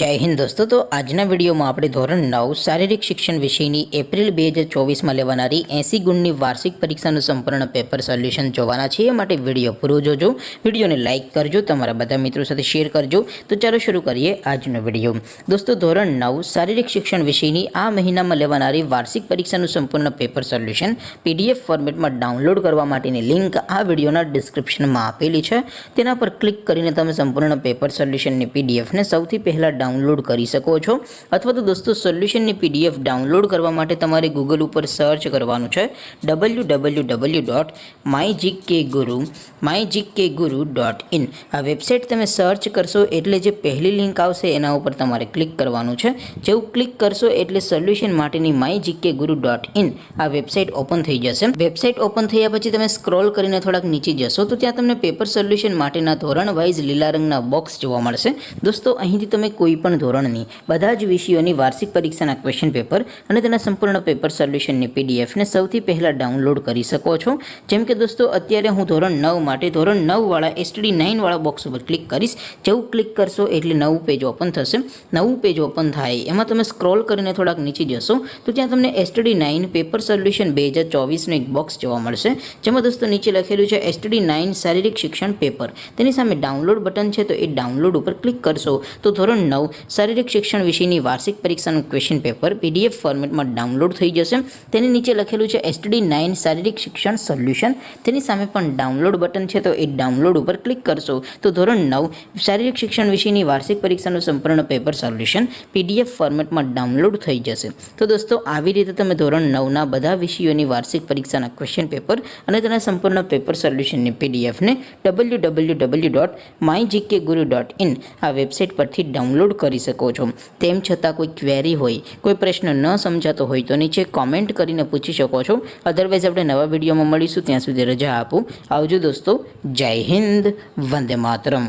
जय हिंद दोस्तों। तो आजना वीडियो में આપણે ધોરણ 9 શારીરિક શિક્ષણ વિષયની એપ્રિલ 2024 માં લેવાનારી 80 ગુણની વાર્ષિક પરીક્ષાનું સંપૂર્ણ પેપર સોલ્યુશન જોવાના છે। એ માટે વિડિયો પૂરો જોજો, વિડિયોને લાઈક કરજો, તમારા બધા મિત્રો સાથે શેર કરજો। તો ચાલો શરૂ કરીએ આજનો વિડિયો। દોસ્તો ધોરણ 9 શારીરિક શિક્ષણ વિષયની આ મહિનામાં લેવાનારી વાર્ષિક પરીક્ષાનું સંપૂર્ણ પેપર સોલ્યુશન PDF ફોર્મેટમાં ડાઉનલોડ કરવા માટેની લિંક આ વિડિયોના ડિસ્ક્રિપ્શનમાં આપેલી છે। તેના પર ક્લિક કરીને તમે સંપૂર્ણ પેપર સોલ્યુશનની PDF ને સૌથી પહેલા डाउनलॉड कर सको छो। अथवा तो दोस्तों सोल्यूशन ने PDF डाउनलॉड करवा माटे तमारे गूगल पर सर्च करवानुं छे www.mygkguru.in। आ वेबसाइट तमे सर्च करशो एटले जे पहली लिंक आवशे एना उपर तमारे क्लिक करवानुं छे। जेवुं क्लिक करशो एटले सोल्यूशन माटेनी mygkguru.in आ वेबसाइट ओपन थई जशे। वेबसाइट ओपन थया पछी तमे स्क्रॉल करीने थोड़ाक नीचे जशो तो त्यां तमने पेपर सोल्यूशन माटेना धोरण वाइज लीला रंगना बॉक्स जोवा मळशे। दोस्तों અહીંથી તમે કોઈ પણ ધોરણની બધા જ વિષયોની વાર્ષિક પરીક્ષાના ક્વેશ્ચન પેપર અને તેના સંપૂર્ણ પેપર સોલ્યુશનની PDF ને સૌથી પહેલા ડાઉનલોડ કરી શકો છો। જેમ કે દોસ્તો અત્યારે હું ધોરણ 9 માટે ધોરણ 9 વાળા STD9 વાળા બોક્સ ઉપર ક્લિક કરીશ। જેવું ક્લિક કરશો એટલે નવું પેજ ઓપન થશે। નવું પેજ ઓપન થાય એમાં તમે સ્ક્રોલ કરીને થોડાક નીચે જશો તો ત્યાં તમને STD9 પેપર સોલ્યુશન 2024 નું એક બોક્સ જોવા મળશે। જેમાં દોસ્તો નીચે લખેલું છે STD9 શારીરિક શિક્ષણ પેપર। તેની સામે ડાઉનલોડ બટન છે તો એ ડાઉનલોડ ઉપર ક્લિક કરશો तो ધોરણ 9 શારીરિક શિક્ષણ વિષયની વાર્ષિક પરીક્ષાનું ક્વેશ્ચન પેપર PDF ફોર્મેટમાં ડાઉનલોડ થઈ જશે। તેની નીચે લખેલું છે STD9 શારીરિક શિક્ષણ સોલ્યુશન। તેની સામે પણ ડાઉનલોડ બટન છે તો એ ડાઉનલોડ ઉપર ક્લિક કરશો તો ધોરણ 9 શારીરિક શિક્ષણ વિષયની વાર્ષિક પરીક્ષાનું સંપૂર્ણ પેપર સોલ્યુશન PDF ફોર્મેટમાં ડાઉનલોડ થઈ જશે। તો દોસ્તો આવી રીતે તમે ધોરણ 9 ના બધા વિષયોની વાર્ષિક પરીક્ષાના ક્વેશ્ચન પેપર અને તેના સંપૂર્ણ પેપર સોલ્યુશનની PDF ને www.mygkguru.in આ વેબસાઇટ પરથી डाउनलॉड करी सको छो। तेम छतां कोई क्वेरी होय, कोई प्रश्न न समजातो होय तो नीचे कॉमेंट करीने पूछी शको छो। अदरवाइज आपणे नवा विडियोमां मळीशुं, त्यां सुधी रजा आपो। आवजो दोस्तों। जय हिंद, वंदे मातरम।